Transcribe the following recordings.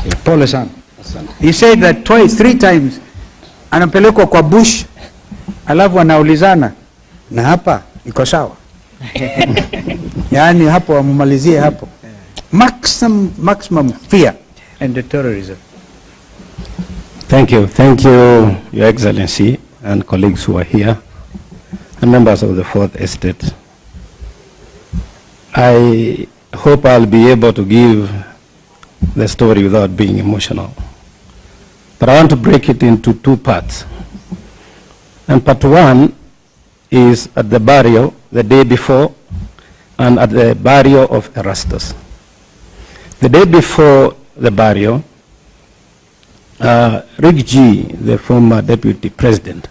you. Pole sana. He said that twice, 3 times. Anapelekwa kwa bush, alafu anaulizana, na hapa iko sawa? Yani hapo wamumalizie hapo. Maximum fear and the terrorism. Thank you, Your Excellency and colleagues who are here and members of the Fourth Estate. I hope I'll be able to give the story without being emotional. But I want to break it into 2 parts. And part 1 is at the burial the day before and at the burial of Erastus. The day before the burial, Rick G, the former deputy president,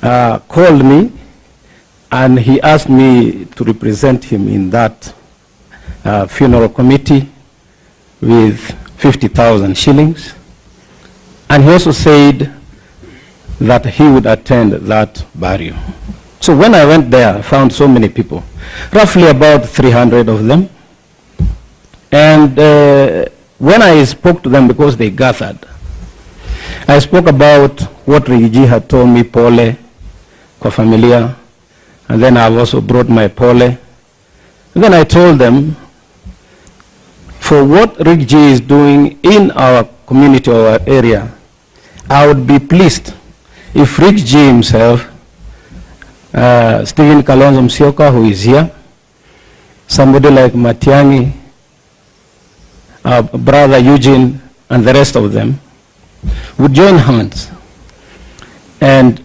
called me and he asked me to represent him in that funeral committee with 50,000 shillings. And he also said that he would attend that burial. So when I went there, I found so many people, roughly about 300 of them. And when I spoke to them, because they gathered, I spoke about what Rigi had told me, pole, kwa familia, and then I've also brought my pole. And then I told them, for what Rick G is doing in our community or our area, I would be pleased if Rick G himself, Stephen Kalonzo Musyoka, who is here, somebody like Matiang'i, brother Eugene, and the rest of them, would join hands and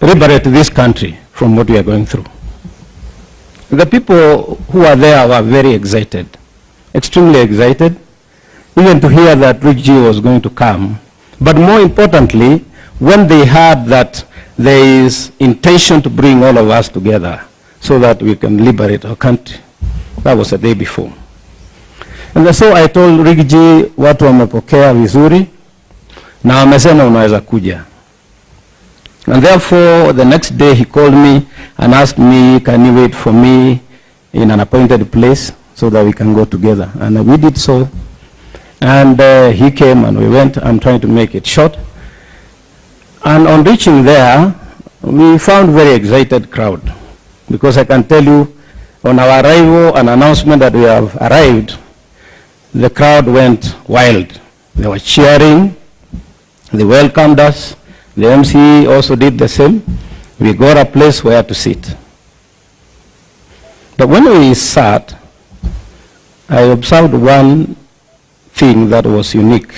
liberate this country from what we are going through. The people who are there were very excited, extremely excited, even to hear that Rick G was going to come. But more importantly, when they heard that there is intention to bring all of us together so that we can liberate our country. That was the day before. And so I told Rick G, watu wamepokea vizuri na wamesema unaweza kuja. And therefore, the next day he called me and asked me, can you wait for me in an appointed place so that we can go together? And we did so. And he came and we went. I'm trying to make it short. And on reaching there, we found very excited crowd. Because I can tell you, on our arrival, an announcement that we have arrived, the crowd went wild. They were cheering. They welcomed us. The MC also did the same. We got a place where to sit. But when we sat, I observed one thing that was unique.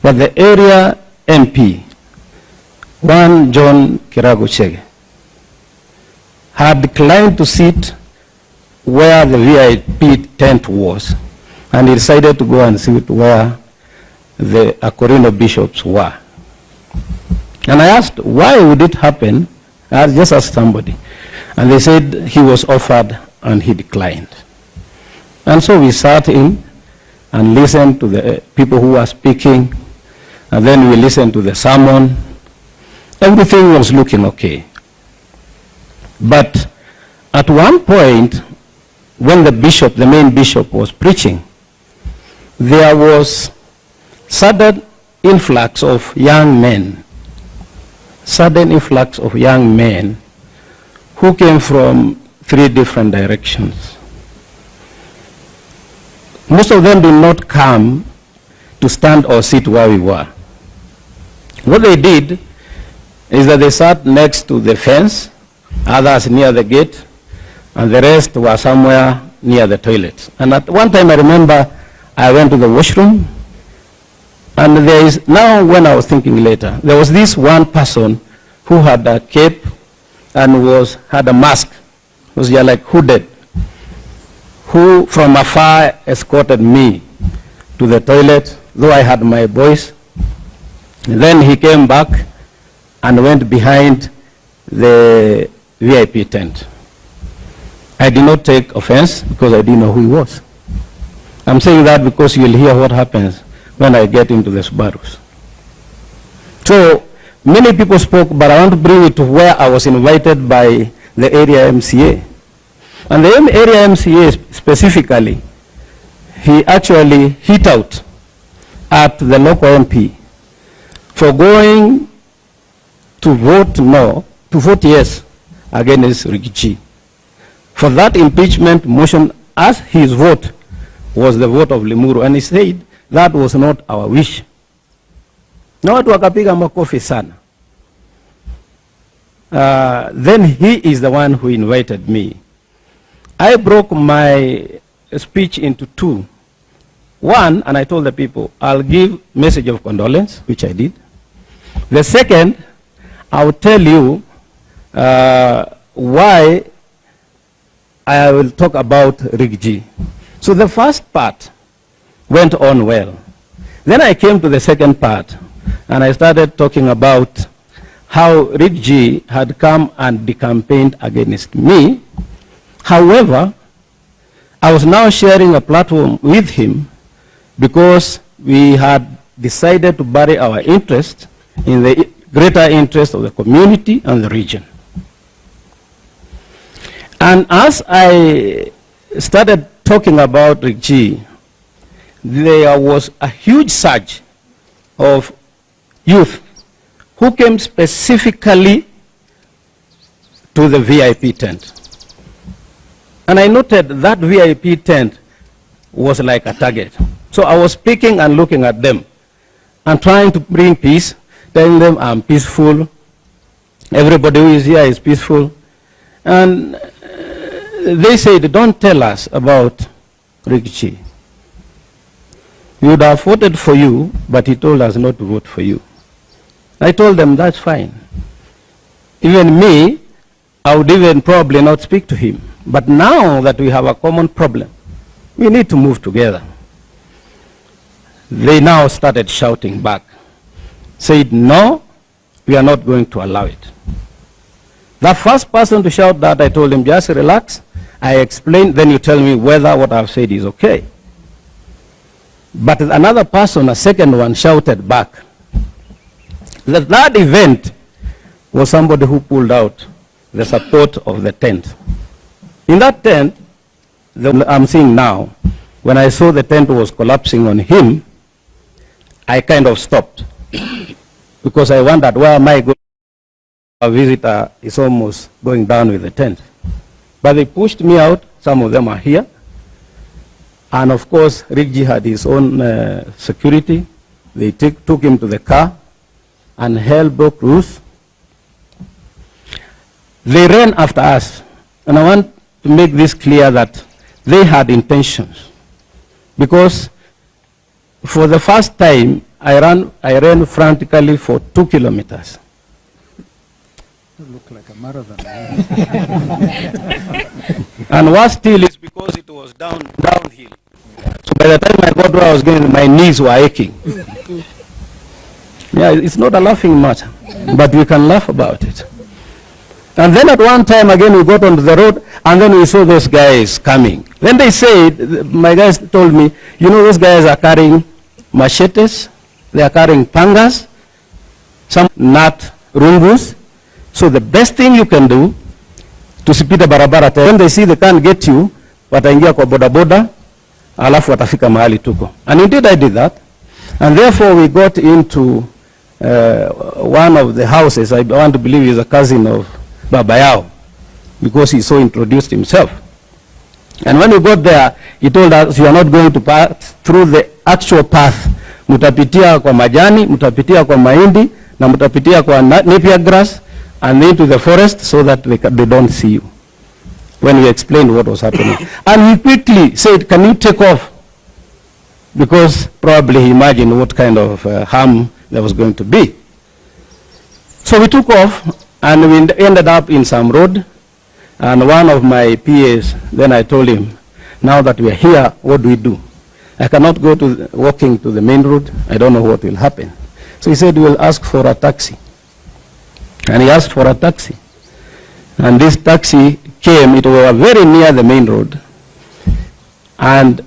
But the area MP, one John Kirago Chege, had declined to sit where the VIP tent was, and he decided to go and sit where the Akorino bishops were. And I asked, why would it happen? I just asked somebody. And they said he was offered and he declined. And so we sat in and listened to the people who were speaking, and then we listened to the sermon. Everything was looking okay. But at one point, when the bishop, the main bishop, was preaching, there was sudden influx of young men, who came from 3 different directions. Most of them did not come to stand or sit where we were. What they did is that they sat next to the fence, others near the gate, and the rest were somewhere near the toilets. And at one time I remember I went to the washroom, and there is, now when I was thinking later, there was this one person who had a cape and had a mask, was like hooded, who from afar escorted me to the toilet, though I had my voice. Then he came back and went behind the VIP tent. I did not take offense because I didn't know who he was. I'm saying that because you'll hear what happens when I get into the Subarus. So many people spoke, but I want to bring it to where I was invited by the area MCA. And the area MCA specifically, he actually hit out at the local MP for going to vote no, to vote yes against Rigiji. For that impeachment motion, as his vote was the vote of Limuru, and he said that was not our wish. Na watu wakapiga makofi sana. Then he is the one who invited me. I broke my speech into two. One, and I told the people, I'll give message of condolence, which I did. The second, I'll tell you why I will talk about Rigiji. So the first part went on well. Then I came to the second part, and I started talking about how Rigiji had come and decampaigned against me. However, I was now sharing a platform with him because we had decided to bury our interest in the greater interest of the community and the region. And as I started talking about Rigiji, there was a huge surge of youth who came specifically to the VIP tent. And I noted that VIP tent was like a target. So I was speaking and looking at them and trying to bring peace, telling them I'm peaceful, everybody who is here is peaceful. And they said, don't tell us about Rigiji. We would have voted for you, but he told us not to vote for you. I told them, that's fine. Even me, I would even probably not speak to him. But now that we have a common problem, we need to move together. They now started shouting back, said, no, we are not going to allow it. The first person to shout that, I told him, just relax. I explained, then you tell me whether what I've said is okay. But another person, a second one, shouted back. That event was somebody who pulled out the support of the tent. In that tent, I'm seeing now, when I saw the tent was collapsing on him, I kind of stopped because I wondered, where am I going? A visitor is almost going down with the tent. But they pushed me out. Some of them are here. And of course, Rigiji had his own security. They took him to the car, and hell broke loose. They ran after us. And I want to make this clear that they had intentions. Because for the first time, I ran frantically for 2 kilometers. You look like a marathon. And what still is because it was downhill. So by the time I got where I was going, my knees were aching. Yeah, it's not a laughing matter, but we can laugh about it. And then at one time again we got onto the road, and then we saw those guys coming. Then they said, my guys told me, you know, those guys are carrying machetes, they are carrying pangas, some nut rungus. So the best thing you can do, tusipite barabara, when they see they can't get you, wataingia kwa boda boda, alafu watafika mahali tuko. And indeed I did that. And therefore we got into one of the houses. I want to believe he's a cousin of Baba Yao, because he so introduced himself. And when we got there, he told us, you are not going to pass through the actual path. Mutapitia kwa majani, mutapitia kwa mahindi, na mutapitia kwa napier grass, and into the forest so that they don't see you. When we explained what was happening. And he quickly said, can you take off? Because probably he imagined what kind of harm there was going to be. So we took off, and we ended up in some road. And one of my PAs, then I told him, now that we are here, what do we do? I cannot go to walking to the main road. I don't know what will happen. So he said, we'll ask for a taxi. And he asked for a taxi. And this taxi came, it was very near the main road. And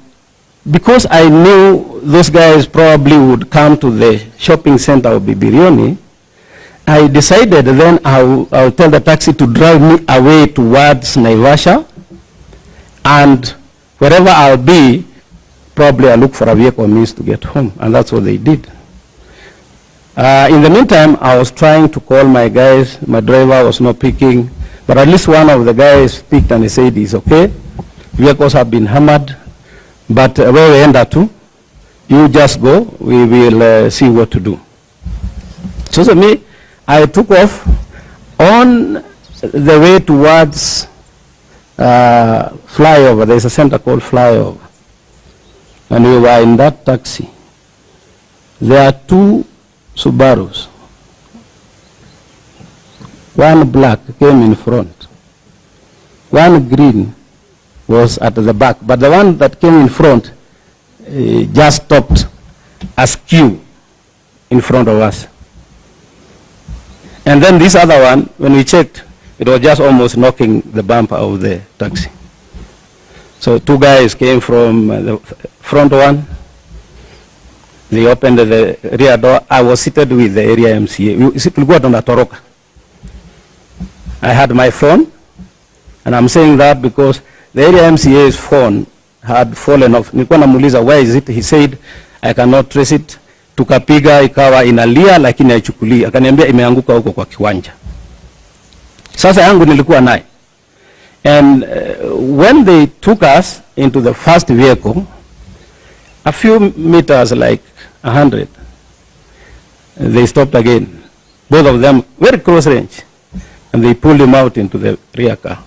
because I knew those guys probably would come to the shopping center of Bibirioni, I decided then I'll tell the taxi to drive me away towards Naivasha, and wherever I'll be, probably I look for a vehicle means to get home, and that's what they did. In the meantime, I was trying to call my guys. My driver was not picking, but at least one of the guys picked and he said he's okay. Vehicles have been hammered, but where we end up to, you just go, we will see what to do. So to me, I took off on the way towards flyover. There's a center called Flyover. And we were in that taxi. There are two Subarus. One black came in front. One green was at the back. But the one that came in front just stopped askew in front of us. And then this other one, when we checked, it was just almost knocking the bumper of the taxi. So two guys came from the front one. They opened the rear door. I was seated with the area MCA. I had my phone, and I'm saying that because the area MCA's phone had fallen off. Nilikuwa namuuliza, where is it? He said, I cannot trace it. Tukapiga ikawa inalia lakini haichukuli. Akaniambia imeanguka huko kwa kiwanja. Sasa yangu nilikuwa naye. And when they took us into the first vehicle, a few meters, like 100, they stopped again. Both of them very close range. And they pulled him out into the rear car.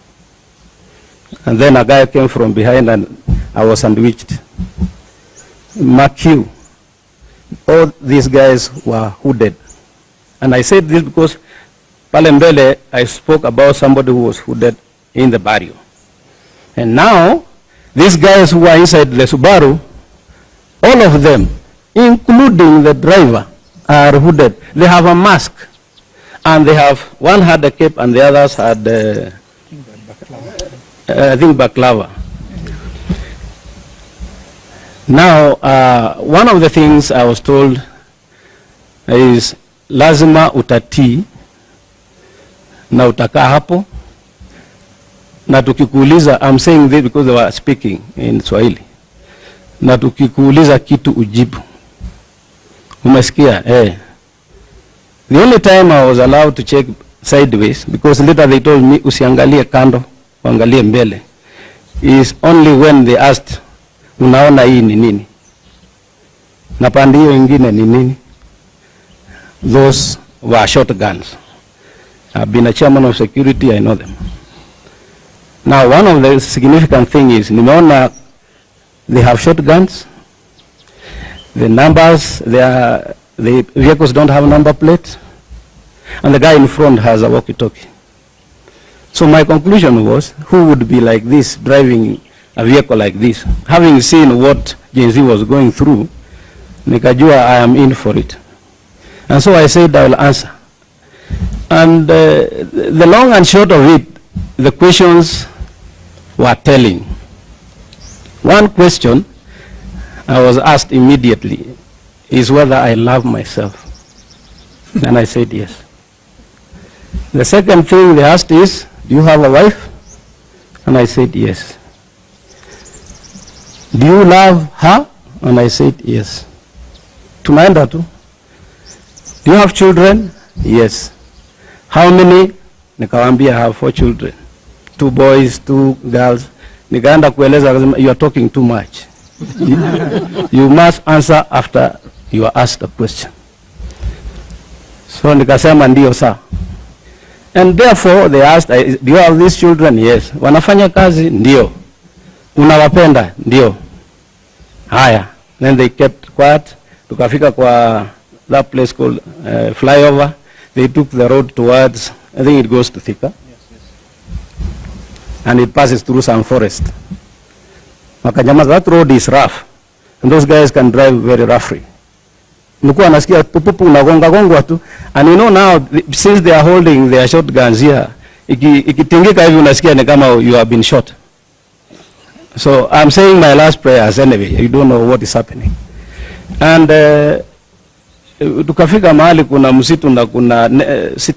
And then a guy came from behind and I was sandwiched. McHugh. All these guys were hooded. And I said this because pale mbele I spoke about somebody who was hooded in the barrio. And now, these guys who are inside the Subaru, all of them, including the driver, are hooded. They have a mask. And they have, one had a cape and the others had, I think, baklava. Now, one of the things I was told is, lazima utatii na utakaa hapo. Na tukikuuliza, I'm saying this because they were speaking in Swahili. Na tukikuuliza kitu ujibu. Umesikia? The only time I was allowed to check sideways, because later they told me, usiangalie kando, uangalie mbele, is only when they asked, unaona hii ni nini? Na pande hiyo ingine ni nini? Those were shotguns. I've been a chairman of security, I know them. Now, one of the significant things is, nimeona they have shotguns. The numbers, the vehicles don't have number plates. And the guy in front has a walkie-talkie. So my conclusion was, who would be like this, driving a vehicle like this? Having seen what Gen Z was going through, nikajua I am in for it. And so I said I will answer. And the long and short of it, the questions were telling. One question I was asked immediately is whether I love myself. And I said yes. The second thing they asked is, do you have a wife? And I said yes. Do you love her? And I said yes. Tunaenda tu. Do you have children? Yes. How many? Nikawambia I have 4 children. 2 boys, 2 girls. Nikaenda kueleza, you are talking too much. You must answer after you are asked a question. So nikasema ndio saa. And therefore they asked, do you have these children? Yes. Wanafanya kazi? Ndio. Unawapenda? Ndio. Haya. Then they kept quiet. Tukafika kwa that place called Flyover. They took the road towards, I think it goes to Thika. And it passes through some forest. Wakanyamaza, that road is rough. And those guys can drive very roughly. Nikuwa nasikia pupupu unagonga gongwa tu. And you know now, since they are holding their shotguns here, ikitingika hivi unasikia ni kama you have been shot. So I'm saying my last prayers anyway. You don't know what is happening. And tukafika mahali kuna msitu na kuna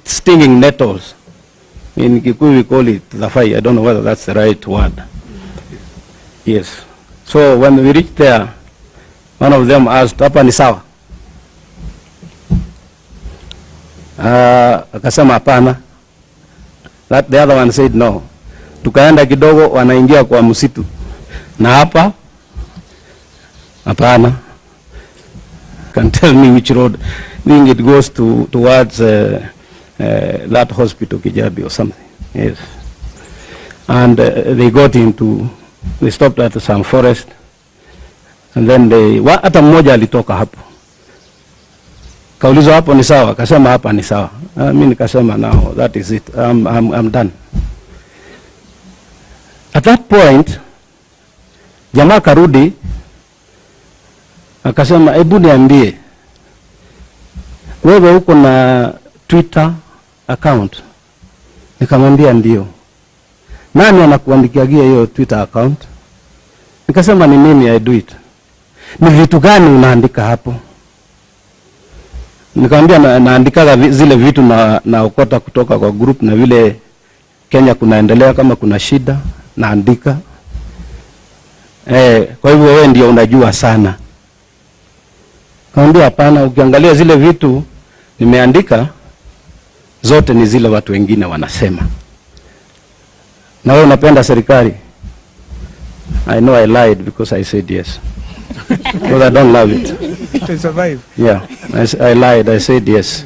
stinging nettles. In Kikuyu we call it thafai. I don't know whether that's the right word. Yes. So when we reached there, One of them asked, hapa ni sawa? Akasema hapana. The other one said no. Tukaenda kidogo, wanaingia kwa msitu. Na hapa hapana. Can tell me which road? I think it goes towards that hospital Kijabi or something. Yes. And they stopped at some forest, and then hata mmoja alitoka hapo. Kaulizwa hapo ni sawa? Akasema hapa ni sawa. Mimi nikasema now that is it. I'm done. At that point, jamaa karudi akasema, hebu niambie, wewe uko na Twitter account? Nikamwambia ndio. Nani anakuandikia hiyo Twitter account? Nikasema ni mimi, I do it. Ni vitu gani unaandika hapo? Nikamwambia naandika zile vitu naokota kutoka kwa group, na vile Kenya kunaendelea, kama kuna shida naandika. Kwa hivyo wewe ndio unajua sana. Nikamwambia hapana, ukiangalia zile vitu nimeandika zote ni zile watu wengine wanasema. Na wewe unapenda serikali? I know I lied because I said yes. Because I don't love it. To survive. Yeah, I lied. I said yes.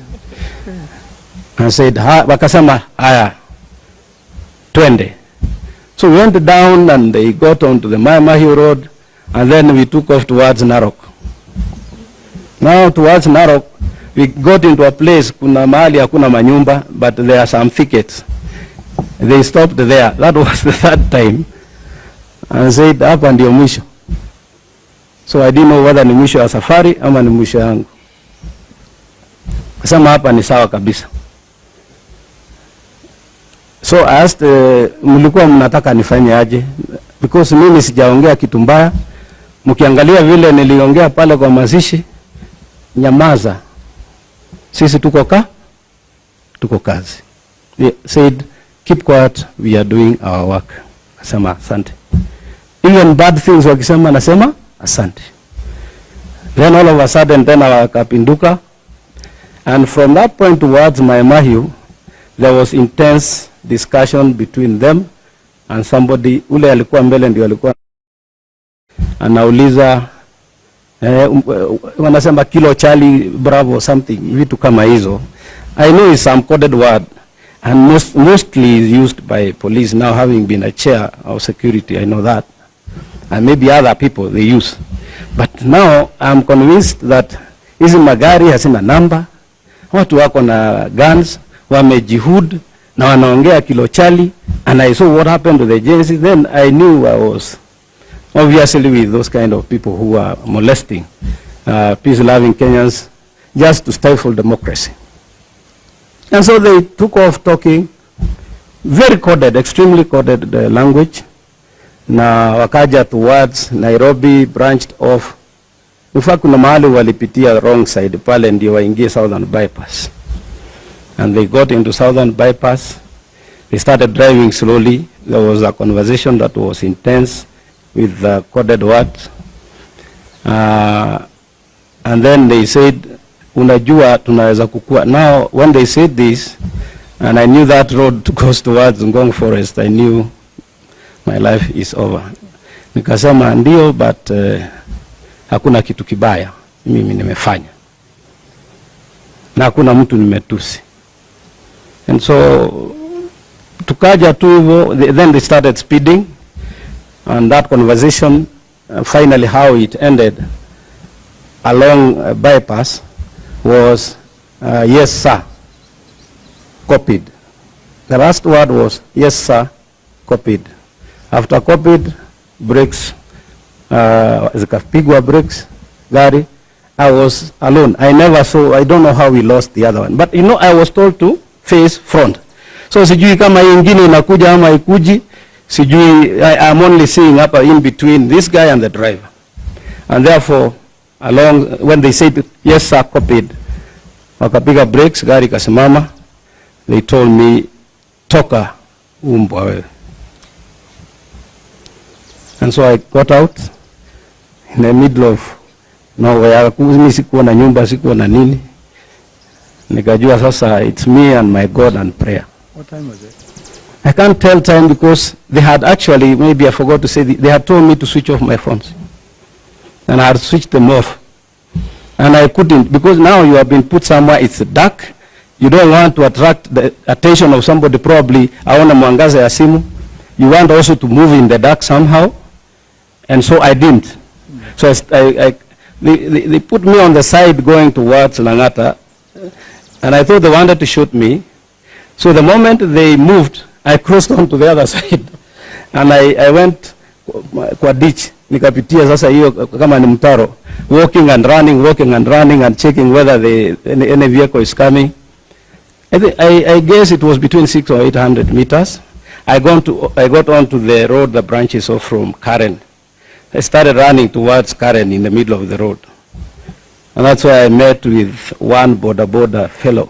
I said, wakasema, haya, twende. So we went down and they got onto the Mahiu Road, and then we took off towards Narok. Now towards Narok, we got into a place, kuna mahali hakuna manyumba, but there are some thickets. They stopped there. That was the third time. And said, hapa ndio mwisho. So I didn't know whether ni mwisho ya safari ama ni mwisho yangu. Kasema hapa ni sawa kabisa. So I asked, mlikuwa mnataka nifanye aje? Because mimi sijaongea kitu mbaya. Mkiangalia vile niliongea pale kwa mazishi, nyamaza. Sisi tuko kazi. They said, keep quiet, we are doing our work. Kasema asante. Even bad things wakisema nasema asante. Then all of a sudden tena wakapinduka, and from that point towards Mahiu, there was intense discussion between them and somebody. Ule alikuwa mbele ndio alikuwa anauliza wanasema kilo chali bravo something, vitu kama hizo. I know it's some coded word, and mostly used by police. Now having been a chair of security, I know that, and maybe other people they use. But now I'm convinced that hizi magari hasina namba, watu wako na guns, wamejihud na wanaongea kilo chali, and I saw what happened to the agency. Then I knew I was obviously with those kind of people who are molesting peace-loving Kenyans just to stifle democracy. And so they took off talking, very coded, extremely coded language, na wakaja towards Nairobi, branched off. In fact, kuna mahali walipitia wrong side, pale ndio waingie Southern Bypass. And they got into Southern Bypass. They started driving slowly. There was a conversation that was intense with coded words. And then they said, unajua tunaweza kukua. Now, when they said this, and I knew that road goes towards Ngong Forest, I knew my life is over. Nikasema ndio, but hakuna kitu kibaya mimi nimefanya, na hakuna mtu nimetusi. And so tukaja tu hivyo. Then they started speeding, and that conversation finally how it ended along bypass was yes sir, copied. The last word was yes sir, copied. After copied, brakes, zikapigwa brakes, gari. I was alone. I never saw, I don't know how we lost the other one. But you know, I was told to face front. So sijui kama ingine inakuja ama ikuji, sijui, I'm only seeing up in between this guy and the driver. And therefore, along, when they said, yes sir, copied, wakapiga brakes, gari kasimama, they told me, toka umbwa wewe. And so I got out in the middle of no, mimi sikuwa na nyumba, sikuwa na nini. Nikajua sasa it's me and my God and prayer. What time was it? I can't tell time because they had actually, maybe I forgot to say, they had told me to switch off my phones. And I had switched them off. And I couldn't, because now you have been put somewhere, it's dark. You don't want to attract the attention of somebody, probably, aona mwangaza ya simu. You want also to move in the dark somehow. And so I didn't. So they put me on the side going towards Langata. And I thought they wanted to shoot me. So the moment they moved, I crossed on to the other side. And I went kwa ditch. Nikapitia sasa hiyo kama ni mtaro. Walking and running and checking whether any vehicle is coming. I guess it was between 600 or 800 meters. I got onto the road that branches off from Karen. I started running towards Karen in the middle of the road. And that's why I met with one boda fellow.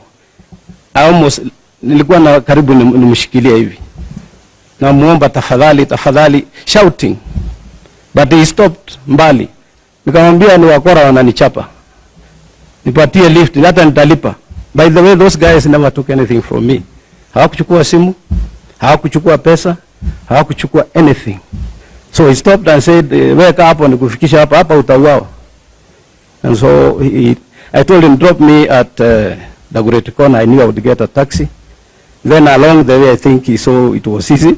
Nilikuwa na karibu nimshikilia hivi. Na muomba tafadhali, shouting. But he stopped mbali. Nikamwambia ni wakora wananichapa. Nipatie lift, hata nitalipa. By the way, those guys never took anything from me. Hawakuchukua simu, hawakuchukua pesa, hawakuchukua anything. So he stopped and said, weka hapo nikufikisha hapa utauawa. And so I told him, drop me at the Great Corner. I knew I would get a taxi. Then along the way, I think he saw it was easy.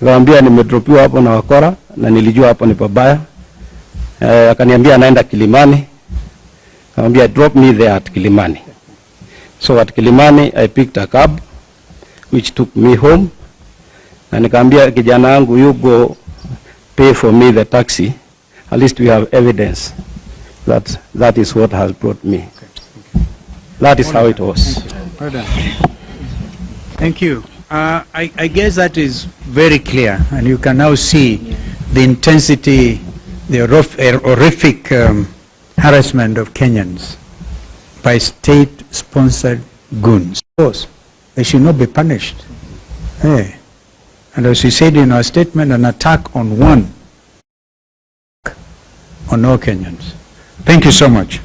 Nikamwambia nimedropiwa hapo na wakora na nilijua hapo ni pabaya. Akaniambia anaenda Kilimani. Nikamwambia drop me there at Kilimani. So at Kilimani I picked a cab which took me home. Na nikamwambia kijana wangu, you go pay for me the taxi. At least we have evidence that is what has brought me. Okay. That is how it was. Well done. Thank you. I guess that is very clear, and you can now see the intensity, the horrific harassment of Kenyans by state-sponsored goons. Of course, they should not be punished. Hey. And as we said in our statement, an attack on one, on all Kenyans. Thank you so much.